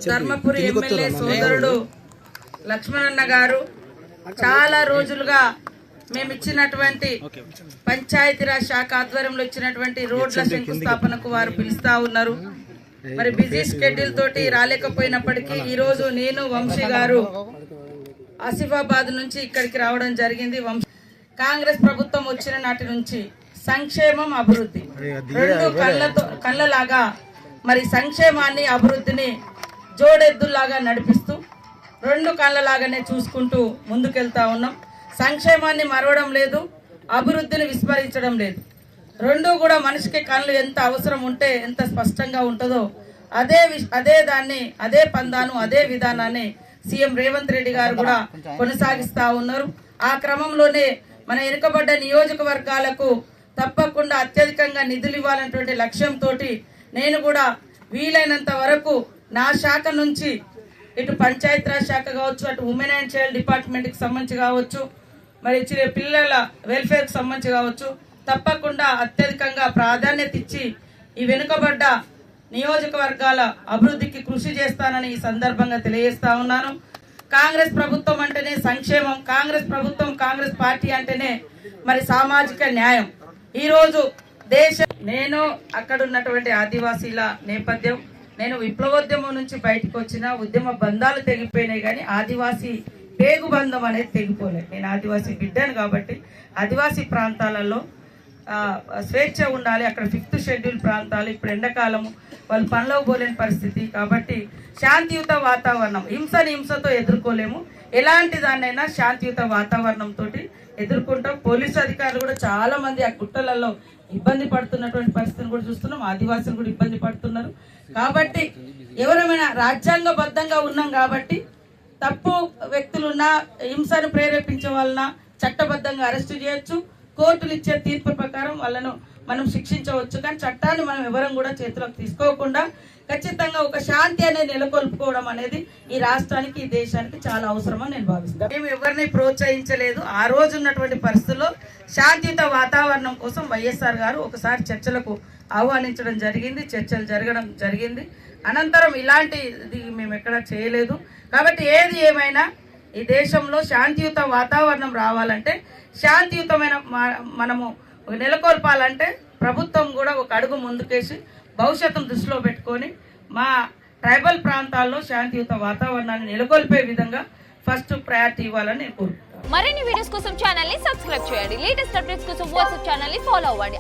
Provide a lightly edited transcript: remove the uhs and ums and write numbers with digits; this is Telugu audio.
ధర్మపురి ఎమ్మెల్యే సోదరుడు లక్ష్మణన్న గారు చాలా రోజులుగా మేము ఇచ్చినటువంటి పంచాయతీరాజ్ శాఖ ఆధ్వర్యంలో ఇచ్చినటువంటి రోడ్ల శంకుస్థాపనకు వారు పిలుస్తా ఉన్నారు. మరి బిజీ షెడ్యూల్ తోటి రాలేకపోయినప్పటికీ ఈ రోజు నేను వంశీ గారు ఆసిఫాబాద్ నుంచి ఇక్కడికి రావడం జరిగింది. కాంగ్రెస్ ప్రభుత్వం వచ్చిన నాటి నుంచి సంక్షేమం అభివృద్ధి రెండు కళ్ళలాగా మరి సంక్షేమాన్ని అభివృద్ధిని జోడెద్దులాగా నడిపిస్తూ రెండు కళ్ళలాగానే చూసుకుంటూ ముందుకెళ్తా ఉన్నాం. సంక్షేమాన్ని మరవడం లేదు, అభివృద్ధిని విస్మరించడం లేదు. రెండు కూడా మనిషికి కళ్ళు ఎంత అవసరం ఉంటే ఎంత స్పష్టంగా ఉంటుందో అదే పందాను అదే విధానాన్ని సీఎం రేవంత్ రెడ్డి గారు కూడా కొనసాగిస్తా ఉన్నారు. ఆ క్రమంలోనే మన వెనుకబడ్డ నియోజకవర్గాలకు తప్పకుండా అత్యధికంగా నిధులు ఇవ్వాలన్నటువంటి లక్ష్యంతో నేను కూడా వీలైనంత వరకు నా శాఖ నుంచి ఇటు పంచాయతీరాజ్ శాఖ కావచ్చు, అటు ఉమెన్ అండ్ చైల్డ్ డిపార్ట్మెంట్కి సంబంధించి కావచ్చు, మరి పిల్లల వెల్ఫేర్కి సంబంధించి కావచ్చు, తప్పకుండా అత్యధికంగా ప్రాధాన్యత ఇచ్చి ఈ వెనుకబడ్డ నియోజకవర్గాల అభివృద్ధికి కృషి చేస్తానని ఈ సందర్భంగా తెలియజేస్తా ఉన్నాను. కాంగ్రెస్ ప్రభుత్వం అంటేనే సంక్షేమం, కాంగ్రెస్ ప్రభుత్వం కాంగ్రెస్ పార్టీ అంటేనే మరి సామాజిక న్యాయం. ఈరోజు నేను అక్కడ ఉన్నటువంటి ఆదివాసీల నేపథ్యం, నేను విప్లవోద్యమం నుంచి బయటకు వచ్చిన ఉద్యమ బంధాలు తెగిపోయినాయి కానీ ఆదివాసీ పేగు బంధం అనేది తెగిపోలేదు. నేను ఆదివాసీ బిడ్డను కాబట్టి ఆదివాసీ ప్రాంతాలలో స్వేచ్ఛ ఉండాలి. అక్కడ 5th షెడ్యూల్ ప్రాంతాలు ఇప్పుడు ఎండాకాలము వాళ్ళు పనిలోకి పోలేని పరిస్థితి కాబట్టి శాంతియుత వాతావరణం, హింసతో ఎదుర్కోలేము. ఎలాంటి దాన్నైనా శాంతియుత వాతావరణంతో ఎదుర్కొంటాం. పోలీసు అధికారులు కూడా చాలా మంది ఆ గుట్టలలో ఇబ్బంది పడుతున్నటువంటి పరిస్థితిని కూడా చూస్తున్నాం. ఆదివాసులు కూడా ఇబ్బంది పడుతున్నారు. కాబట్టి ఎవరైనా రాజ్యాంగబద్ధంగా ఉన్నాం కాబట్టి తప్పు వ్యక్తులున్నా హింసను ప్రేరేపించే వాళ్ళన చట్టబద్ధంగా అరెస్టు చేయొచ్చు. కోర్టులు ఇచ్చే తీర్పు ప్రకారం వాళ్ళను మనం శిక్షించవచ్చు. కానీ చట్టాన్ని మనం ఎవరం కూడా చేతిలోకి తీసుకోకుండా ఖచ్చితంగా ఒక శాంతి అనేది నెలకొల్పుకోవడం అనేది ఈ రాష్ట్రానికి ఈ దేశానికి చాలా అవసరమని నేను భావిస్తాను. మేము ఎవరిని ప్రోత్సహించలేదు. ఆ రోజు ఉన్నటువంటి పరిస్థితుల్లో శాంతియుత వాతావరణం కోసం వైఎస్ఆర్ గారు ఒకసారి చర్చలకు ఆహ్వానించడం జరిగింది, చర్చలు జరగడం జరిగింది. అనంతరం ఇలాంటిది మేము ఎక్కడా చేయలేదు. కాబట్టి ఏది ఏమైనా ఈ దేశంలో శాంతియుత వాతావరణం రావాలంటే, శాంతియుతమైన మనము నెలకొల్పాలంటే ప్రభుత్వం కూడా ఒక అడుగు ముందుకేసి భవిష్యత్తును దృష్టిలో పెట్టుకొని మా ట్రైబల్ ప్రాంతాల్లో శాంతియుత వాతావరణాన్ని నెలకొల్పే విధంగా ఫస్ట్ ప్రయారిటీ ఇవ్వాలని నేను కోరుకుంటున్నాను. మరిన్ని వీడియోస్ కోసం ఛానల్ ని సబ్స్క్రైబ్ చేయండి. లేటెస్ట్ అప్డేట్స్ కోసం వాట్సాప్ ఛానల్ ని ఫాలో అవ్వండి.